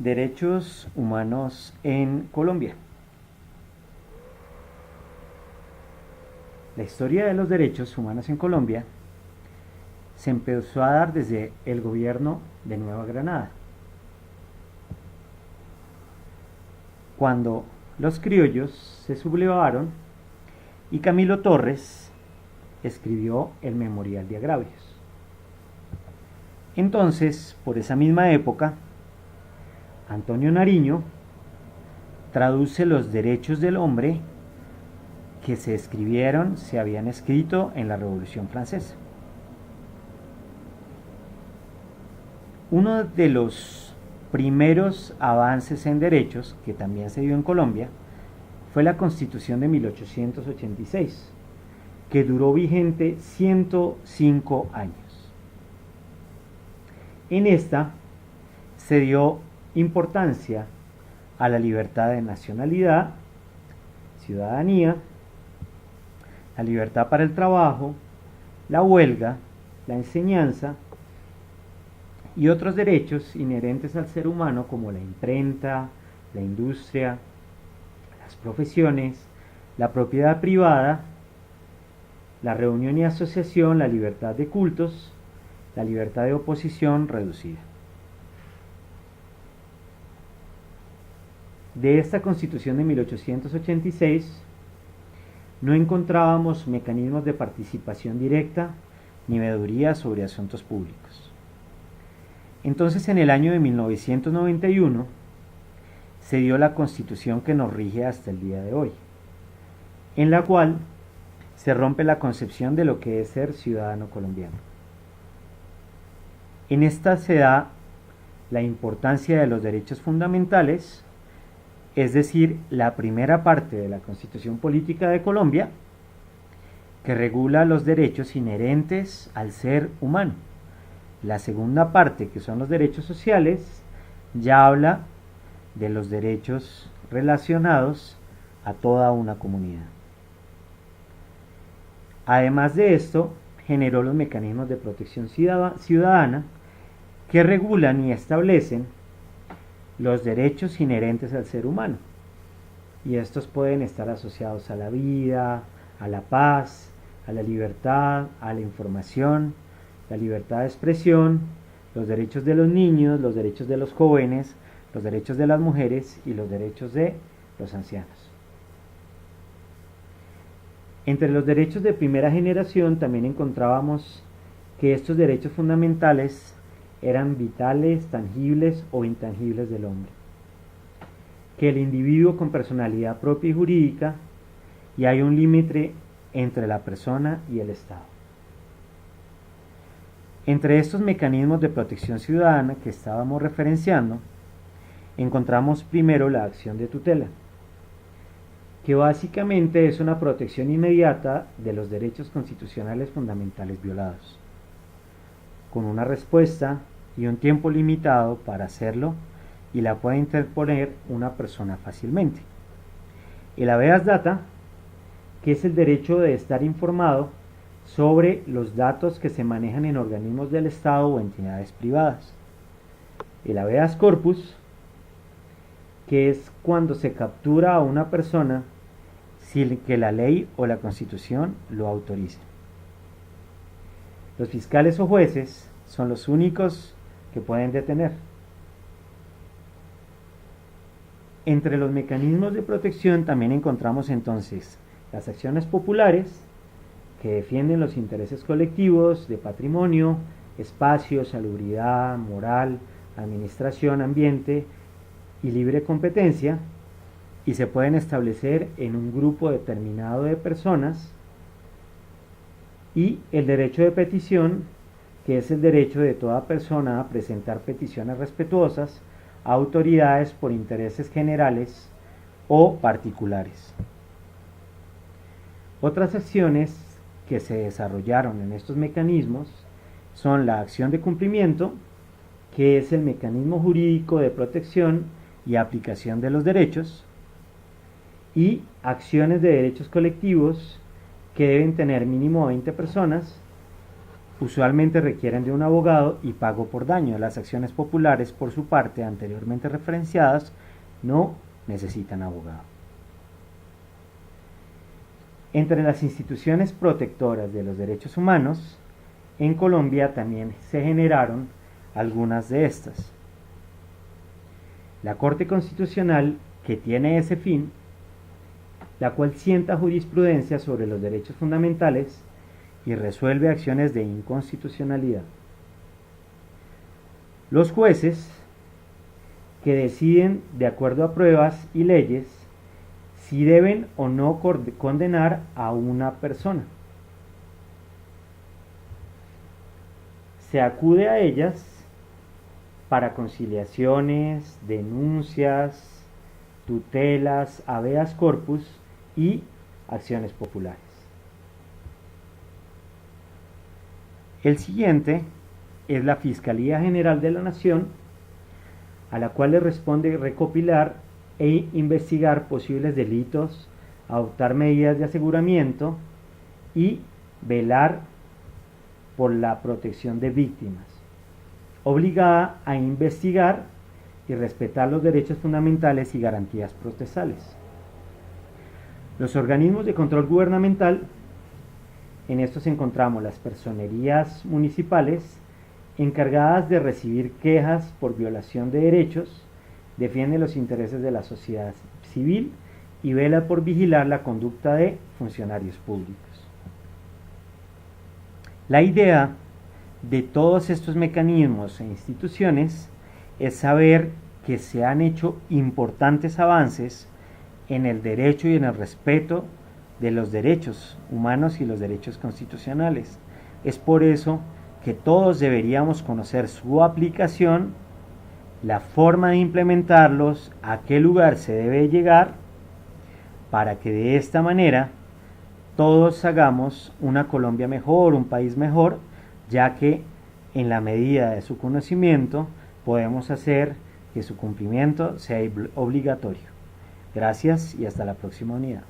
Derechos humanos en Colombia. La historia de los derechos humanos en Colombia se empezó a dar desde el gobierno de Nueva Granada, cuando los criollos se sublevaron y Camilo Torres escribió el Memorial de Agravios. Entonces, por esa misma época, Antonio Nariño traduce los derechos del hombre que se habían escrito en la Revolución Francesa. Uno de los primeros avances en derechos que también se dio en Colombia fue la Constitución de 1886, que duró vigente 105 años. En esta se dio importancia a la libertad de nacionalidad, ciudadanía, la libertad para el trabajo, la huelga, la enseñanza y otros derechos inherentes al ser humano como la imprenta, la industria, las profesiones, la propiedad privada, la reunión y asociación, la libertad de cultos, la libertad de oposición reducida. De esta Constitución de 1886 no encontrábamos mecanismos de participación directa ni veeduría sobre asuntos públicos. Entonces, en el año de 1991 se dio la Constitución que nos rige hasta el día de hoy, en la cual se rompe la concepción de lo que es ser ciudadano colombiano. En esta se da la importancia de los derechos fundamentales, es decir, la primera parte de la Constitución Política de Colombia, que regula los derechos inherentes al ser humano. La segunda parte, que son los derechos sociales, ya habla de los derechos relacionados a toda una comunidad. Además de esto, generó los mecanismos de protección ciudadana que regulan y establecen los derechos inherentes al ser humano. Y estos pueden estar asociados a la vida, a la paz, a la libertad, a la información, la libertad de expresión, los derechos de los niños, los derechos de los jóvenes, los derechos de las mujeres y los derechos de los ancianos. Entre los derechos de primera generación también encontrábamos que estos derechos fundamentales eran vitales, tangibles o intangibles del hombre, que el individuo con personalidad propia y jurídica, y hay un límite entre la persona y el Estado. Entre estos mecanismos de protección ciudadana que estábamos referenciando, encontramos primero la acción de tutela, que básicamente es una protección inmediata de los derechos constitucionales fundamentales violados, con una respuesta y un tiempo limitado para hacerlo, y la puede interponer una persona fácilmente. El habeas data, que es el derecho de estar informado sobre los datos que se manejan en organismos del Estado o entidades privadas. El habeas corpus, que es cuando se captura a una persona sin que la ley o la Constitución lo autorice. Los fiscales o jueces son los únicos que pueden detener. Entre los mecanismos de protección también encontramos entonces las acciones populares, que defienden los intereses colectivos de patrimonio, espacio, salubridad, moral, administración, ambiente y libre competencia, y se pueden establecer en un grupo determinado de personas, y el derecho de petición, que es el derecho de toda persona a presentar peticiones respetuosas a autoridades por intereses generales o particulares. Otras acciones que se desarrollaron en estos mecanismos son la acción de cumplimiento, que es el mecanismo jurídico de protección y aplicación de los derechos, y acciones de derechos colectivos, que deben tener mínimo 20 personas usualmente requieren de un abogado y pago por daño. Las acciones populares, por su parte, anteriormente referenciadas, no necesitan abogado. Entre las instituciones protectoras de los derechos humanos, en Colombia también se generaron algunas de estas. La Corte Constitucional, que tiene ese fin, la cual sienta jurisprudencia sobre los derechos fundamentales y resuelve acciones de inconstitucionalidad. Los jueces, que deciden de acuerdo a pruebas y leyes si deben o no condenar a una persona. Se acude a ellas para conciliaciones, denuncias, tutelas, habeas corpus y acciones populares. El siguiente es la Fiscalía General de la Nación, a la cual le responde recopilar e investigar posibles delitos, adoptar medidas de aseguramiento y velar por la protección de víctimas, obligada a investigar y respetar los derechos fundamentales y garantías procesales. Los organismos de control gubernamental, en estos encontramos las personerías municipales encargadas de recibir quejas por violación de derechos, defiende los intereses de la sociedad civil y vela por vigilar la conducta de funcionarios públicos. La idea de todos estos mecanismos e instituciones es saber que se han hecho importantes avances en el derecho y en el respeto de los derechos humanos y los derechos constitucionales. Es por eso que todos deberíamos conocer su aplicación, la forma de implementarlos, a qué lugar se debe llegar, para que de esta manera todos hagamos una Colombia mejor, un país mejor, ya que en la medida de su conocimiento podemos hacer que su cumplimiento sea obligatorio. Gracias y hasta la próxima unidad.